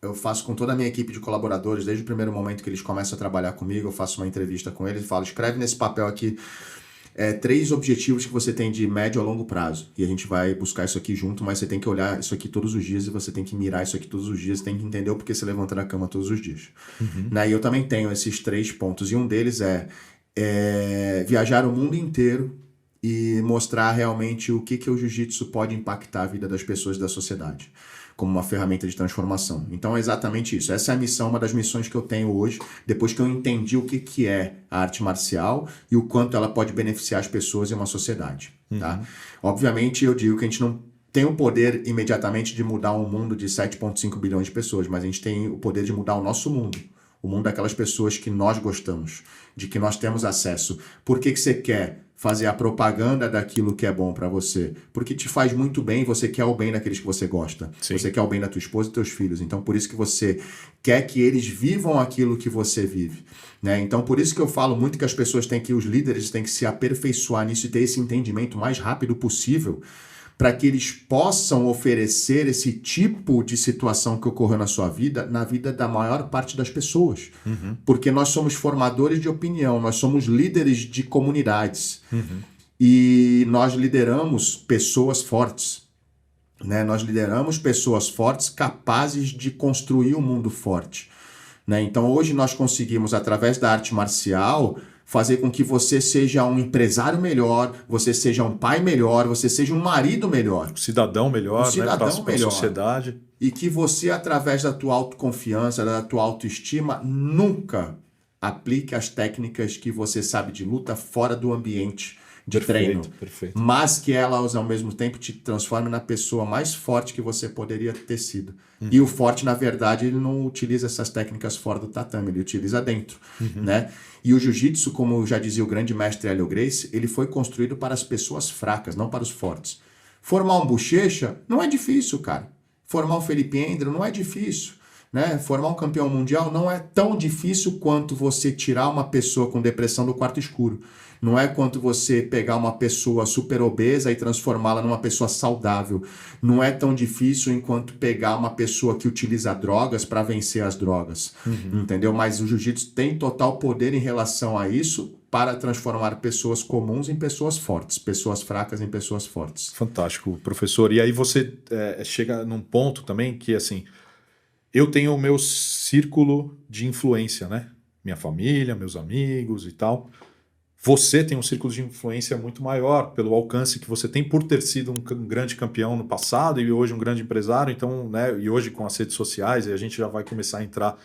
eu faço com toda a minha equipe de colaboradores, desde o primeiro momento que eles começam a trabalhar comigo, eu faço uma entrevista com eles e falo, escreve nesse papel aqui 3 objetivos que você tem de médio a longo prazo. E a gente vai buscar isso aqui junto, mas você tem que olhar isso aqui todos os dias e você tem que mirar isso aqui todos os dias, tem que entender o porquê você levanta da cama todos os dias. Uhum. Né? E eu também tenho esses 3 pontos, e um deles é viajar o mundo inteiro e mostrar realmente o que o jiu-jitsu pode impactar a vida das pessoas e da sociedade, como uma ferramenta de transformação. Então é exatamente isso. Essa é a missão, uma das missões que eu tenho hoje, depois que eu entendi o que é a arte marcial e o quanto ela pode beneficiar as pessoas e uma sociedade. Tá? Obviamente eu digo que a gente não tem o poder imediatamente de mudar um mundo de 7,5 bilhões de pessoas, mas a gente tem o poder de mudar o nosso mundo. O mundo daquelas pessoas que nós gostamos, de que nós temos acesso. Por que você quer fazer a propaganda daquilo que é bom para você? Porque te faz muito bem, você quer o bem daqueles que você gosta. Sim. Você quer o bem da tua esposa e teus filhos. Então, por isso que você quer que eles vivam aquilo que você vive. Né? Então, por isso que eu falo muito que as pessoas têm que, os líderes têm que se aperfeiçoar nisso e ter esse entendimento o mais rápido possível, para que eles possam oferecer esse tipo de situação que ocorreu na sua vida, na vida da maior parte das pessoas. Porque nós somos formadores de opinião, nós somos líderes de comunidades. E nós lideramos pessoas fortes. Né? Nós lideramos pessoas fortes capazes de construir um mundo forte. Né? Então hoje nós conseguimos, através da arte marcial, fazer com que você seja um empresário melhor, você seja um pai melhor, você seja um marido melhor. Um cidadão melhor, Um cidadão para a melhor. sociedade. E que você, através da tua autoconfiança, da tua autoestima, nunca aplique as técnicas que você sabe de luta fora do ambiente de treino. Perfeito. Mas que elas, ao mesmo tempo, te transformem na pessoa mais forte que você poderia ter sido. E o forte, na verdade, ele não utiliza essas técnicas fora do tatame, ele utiliza dentro. Né? E o jiu-jitsu, como já dizia o grande mestre Helio Gracie, ele foi construído para as pessoas fracas, não para os fortes. Formar um bochecha não é difícil, cara. Formar um Felipe Endro não é difícil. Né? Formar um campeão mundial não é tão difícil quanto você tirar uma pessoa com depressão do quarto escuro. Não é quanto você pegar uma pessoa super obesa e transformá-la numa pessoa saudável. Não é tão difícil enquanto pegar uma pessoa que utiliza drogas para vencer as drogas. Entendeu? Mas o jiu-jitsu tem total poder em relação a isso para transformar pessoas comuns em pessoas fortes, pessoas fracas em pessoas fortes. Fantástico, professor. E aí você chega num ponto também que, assim, eu tenho o meu círculo de influência, né? Minha família, meus amigos e tal. Você tem um círculo de influência muito maior pelo alcance que você tem por ter sido um grande campeão no passado e hoje um grande empresário. Então, né, e hoje com as redes sociais, a gente já vai começar a entrar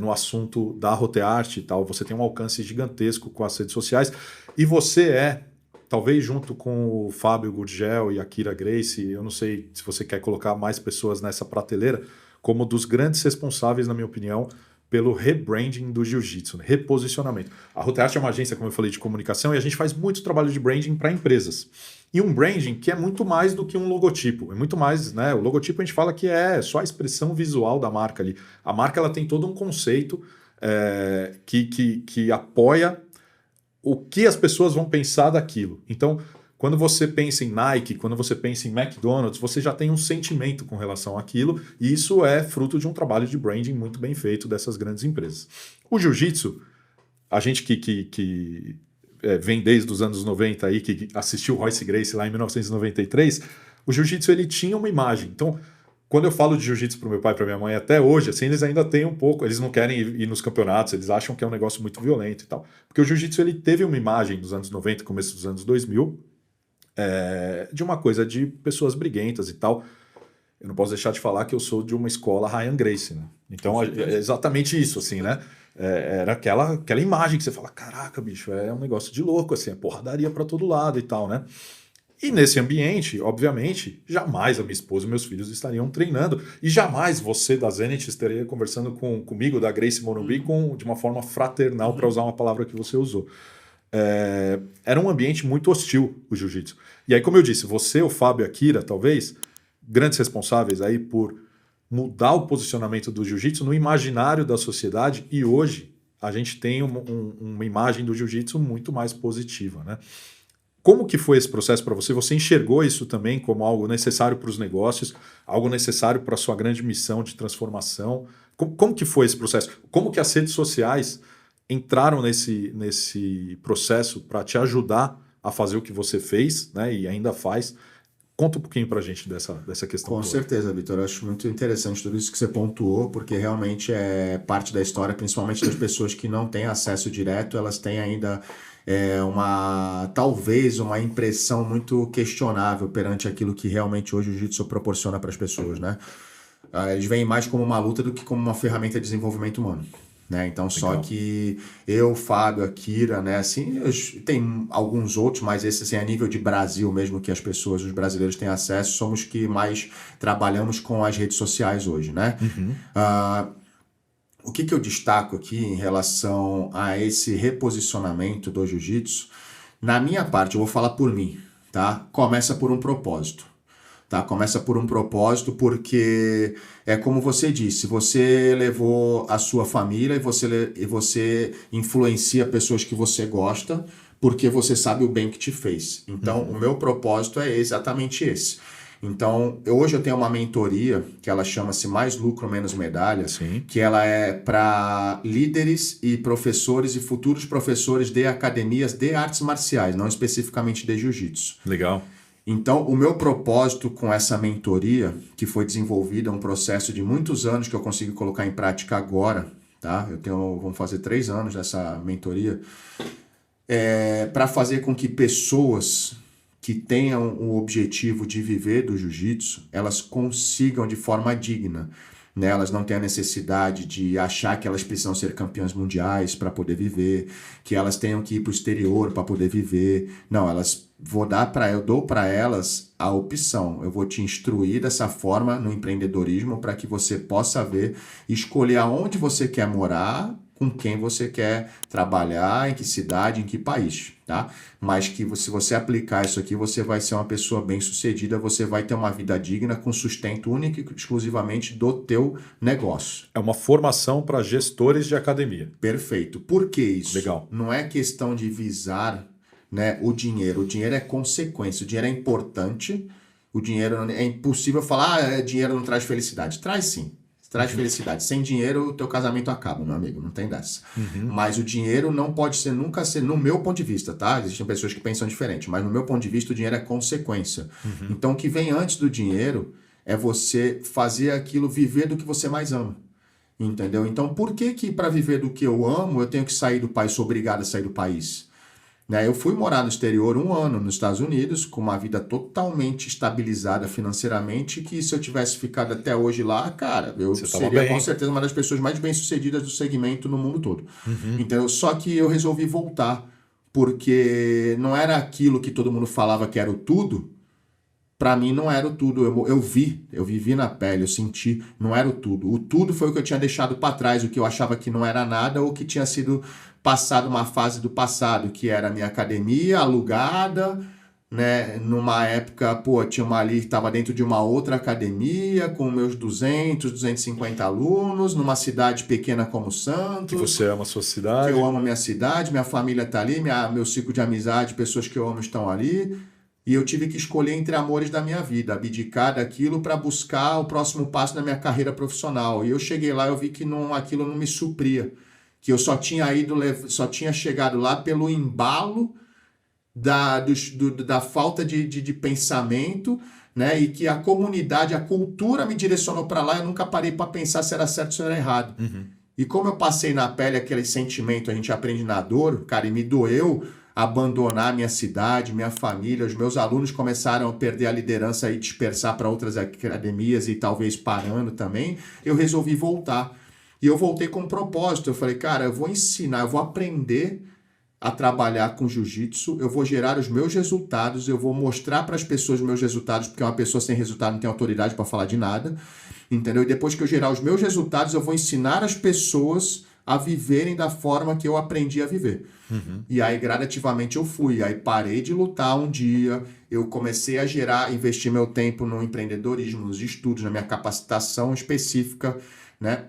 no assunto da Rotearte e tal. Você tem um alcance gigantesco com as redes sociais e você talvez junto com o Fábio Gurgel e a Kira Gracie, eu não sei se você quer colocar mais pessoas nessa prateleira, como dos grandes responsáveis, na minha opinião, pelo rebranding do jiu-jitsu, né? Reposicionamento. A Rotearte é uma agência, como eu falei, de comunicação e a gente faz muito trabalho de branding para empresas. E um branding que é muito mais do que um logotipo. É muito mais, né? O logotipo a gente fala que é só a expressão visual da marca ali. A marca ela tem todo um conceito que apoia o que as pessoas vão pensar daquilo. Então, quando você pensa em Nike, quando você pensa em McDonald's, você já tem um sentimento com relação àquilo, e isso é fruto de um trabalho de branding muito bem feito dessas grandes empresas. O jiu-jitsu, a gente que vem desde os anos 90 aí, que assistiu Royce Gracie lá em 1993, o jiu-jitsu ele tinha uma imagem. Então, quando eu falo de jiu-jitsu para o meu pai e para minha mãe até hoje, assim, eles ainda têm um pouco, eles não querem ir nos campeonatos, eles acham que é um negócio muito violento e tal. Porque o jiu-jitsu ele teve uma imagem nos anos 90, começo dos anos 2000, de uma coisa de pessoas briguentas e tal. Eu não posso deixar de falar que eu sou de uma escola Ryan Gracie, né? Então é exatamente isso, assim, né? Era aquela imagem que você fala, caraca, bicho, é um negócio de louco, assim, é porradaria para todo lado e tal, né? E nesse ambiente, obviamente, jamais a minha esposa e meus filhos estariam treinando. E jamais você da Zenit estaria conversando comigo, da Gracie Morumbi, de uma forma fraternal, para usar uma palavra que você usou. Era um ambiente muito hostil, o jiu-jitsu. E aí, como eu disse, você, o Fábio e a Kira, talvez, grandes responsáveis aí por mudar o posicionamento do jiu-jitsu no imaginário da sociedade. E hoje a gente tem uma imagem do jiu-jitsu muito mais positiva, né? Como que foi esse processo para você? Você enxergou isso também como algo necessário para os negócios, algo necessário para a sua grande missão de transformação? Como que foi esse processo? Como que as redes sociais entraram nesse processo para te ajudar a fazer o que você fez, né, e ainda faz? Conta um pouquinho para a gente dessa questão Com toda. certeza, Vitor. Eu acho muito interessante tudo isso que você pontuou, porque realmente é parte da história, principalmente das pessoas que não têm acesso direto, elas têm ainda talvez uma impressão muito questionável perante aquilo que realmente hoje o Jiu-Jitsu proporciona para as pessoas, né? Eles veem mais como uma luta do que como uma ferramenta de desenvolvimento humano. Né? Então, só Legal. que eu, Fábio, Akira, né? Assim, tem alguns outros, mas esse assim, a nível de Brasil mesmo, que as pessoas, os brasileiros têm acesso, somos que mais trabalhamos com as redes sociais hoje, né? O que eu destaco aqui em relação a esse reposicionamento do jiu-jitsu, na minha parte, eu vou falar por mim, tá? Começa por um propósito. Tá? Começa por um propósito porque é como você disse, você levou a sua família e você influencia pessoas que você gosta porque você sabe o bem que te fez. Então, o meu propósito é exatamente esse. Então, hoje eu tenho uma mentoria que ela chama-se Mais Lucro, Menos Medalha, Sim. que ela é para líderes e professores e futuros professores de academias de artes marciais, não especificamente de jiu-jitsu. Legal. Então, o meu propósito com essa mentoria, que foi desenvolvida, um processo de muitos anos que eu consigo colocar em prática agora, tá? Vamos fazer 3 anos dessa mentoria, para fazer com que pessoas que tenham o objetivo de viver do jiu-jitsu, elas consigam de forma digna. Né? Elas não têm a necessidade de achar que elas precisam ser campeãs mundiais para poder viver, que elas tenham que ir para o exterior para poder viver. Não, eu dou para elas a opção. Eu vou te instruir dessa forma no empreendedorismo para que você possa ver e escolher aonde você quer morar, com quem você quer trabalhar, em que cidade, em que país, tá? Mas que se você aplicar isso aqui, você vai ser uma pessoa bem-sucedida, você vai ter uma vida digna com sustento único e exclusivamente do teu negócio. É uma formação para gestores de academia. Perfeito. Por que isso? Legal. Não é questão de visar, né, o dinheiro. O dinheiro é consequência. O dinheiro é importante. O dinheiro é impossível falar, dinheiro não traz felicidade. Traz sim. Traz felicidade. Sem dinheiro, o teu casamento acaba, meu amigo. Não tem dessa. Mas o dinheiro não pode nunca ser, no meu ponto de vista, tá? Existem pessoas que pensam diferente, mas no meu ponto de vista, o dinheiro é consequência. Então, o que vem antes do dinheiro é você fazer aquilo, viver do que você mais ama. Entendeu? Então, por que para viver do que eu amo, eu tenho que sair do país, sou obrigado a sair do país? Né? Eu fui morar no exterior 1 ano nos Estados Unidos, com uma vida totalmente estabilizada financeiramente, que se eu tivesse ficado até hoje lá, cara, eu seria com certeza uma das pessoas mais bem-sucedidas do segmento no mundo todo. Então, só que eu resolvi voltar, porque não era aquilo que todo mundo falava que era o tudo. Para mim não era o tudo, eu vivi na pele, eu senti, não era o tudo. O tudo foi o que eu tinha deixado para trás, o que eu achava que não era nada ou que tinha sido passado uma fase do passado, que era a minha academia alugada, né? Numa época, tinha uma ali que estava dentro de uma outra academia com meus 250 alunos, numa cidade pequena como Santos. Que você ama a sua cidade. Que eu amo a minha cidade, minha família está ali, meu ciclo de amizade, pessoas que eu amo estão ali. E eu tive que escolher entre amores da minha vida, abdicar daquilo para buscar o próximo passo na minha carreira profissional. E eu cheguei lá, eu vi que aquilo não me supria, que eu só tinha chegado lá pelo embalo da falta de pensamento, né? E que a comunidade, a cultura me direcionou para lá, eu nunca parei para pensar se era certo ou se era errado. E como eu passei na pele aquele sentimento, a gente aprende na dor, cara, e me doeu abandonar minha cidade, minha família, os meus alunos começaram a perder a liderança e dispersar para outras academias e talvez parando também, eu resolvi voltar. E eu voltei com um propósito, eu falei, cara, eu vou ensinar, eu vou aprender a trabalhar com jiu-jitsu, eu vou gerar os meus resultados, eu vou mostrar para as pessoas os meus resultados, porque uma pessoa sem resultado não tem autoridade para falar de nada, entendeu? E depois que eu gerar os meus resultados, eu vou ensinar as pessoas a viverem da forma que eu aprendi a viver. E aí, gradativamente, eu fui. Aí, parei de lutar um dia, eu comecei a investir meu tempo no empreendedorismo, nos estudos, na minha capacitação específica, né?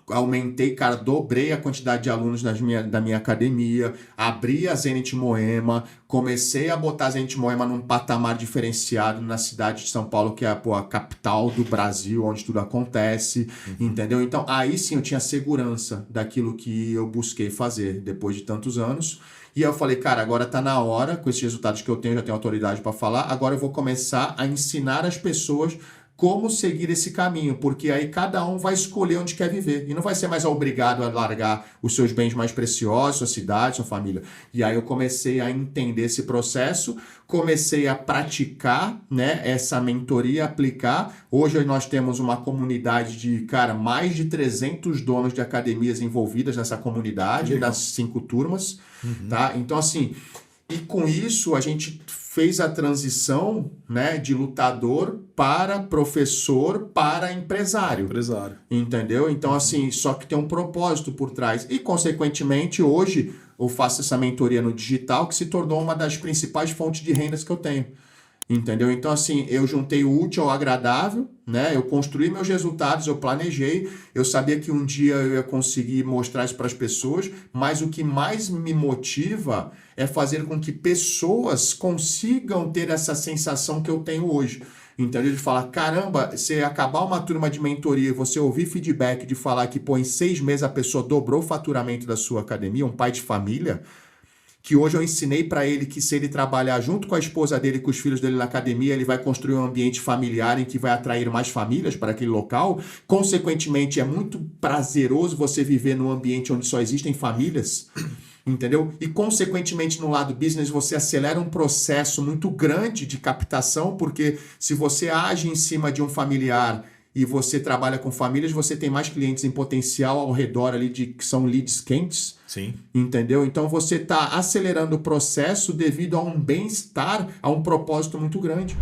aumentei, cara, dobrei a quantidade de alunos da minha academia, abri a Zenit Moema, comecei a botar a Zenit Moema num patamar diferenciado na cidade de São Paulo, que é a capital do Brasil, onde tudo acontece, entendeu? Então, aí sim eu tinha segurança daquilo que eu busquei fazer depois de tantos anos. E eu falei, cara, agora tá na hora, com esses resultados que eu tenho, já tenho autoridade para falar, agora eu vou começar a ensinar as pessoas como seguir esse caminho, porque aí cada um vai escolher onde quer viver e não vai ser mais obrigado a largar os seus bens mais preciosos, sua cidade, sua família. E aí eu comecei a entender esse processo, comecei a praticar, né, essa mentoria, aplicar. Hoje nós temos uma comunidade de, cara, mais de 300 donos de academias envolvidas nessa comunidade, das 5 turmas, tá? Então, assim, e com isso a gente fez a transição, né, de lutador para professor para empresário. Entendeu? Então, assim, só que tem um propósito por trás. E, consequentemente, hoje eu faço essa mentoria no digital, que se tornou uma das principais fontes de rendas que eu tenho. Entendeu? Então, assim, eu juntei o útil ao agradável, né? Eu construí meus resultados, eu planejei, eu sabia que um dia eu ia conseguir mostrar isso para as pessoas, mas o que mais me motiva é fazer com que pessoas consigam ter essa sensação que eu tenho hoje. Entendeu? De falar, caramba, você acabar uma turma de mentoria e você ouvir feedback de falar que, pô, em 6 meses a pessoa dobrou o faturamento da sua academia, um pai de família, que hoje eu ensinei para ele que se ele trabalhar junto com a esposa dele e com os filhos dele na academia, ele vai construir um ambiente familiar em que vai atrair mais famílias para aquele local. Consequentemente, é muito prazeroso você viver num ambiente onde só existem famílias, entendeu? E, consequentemente, no lado business, você acelera um processo muito grande de captação, porque se você age em cima de um familiar e você trabalha com famílias, você tem mais clientes em potencial ao redor ali que são leads quentes. Sim. Entendeu? Então você está acelerando o processo devido a um bem-estar, a um propósito muito grande.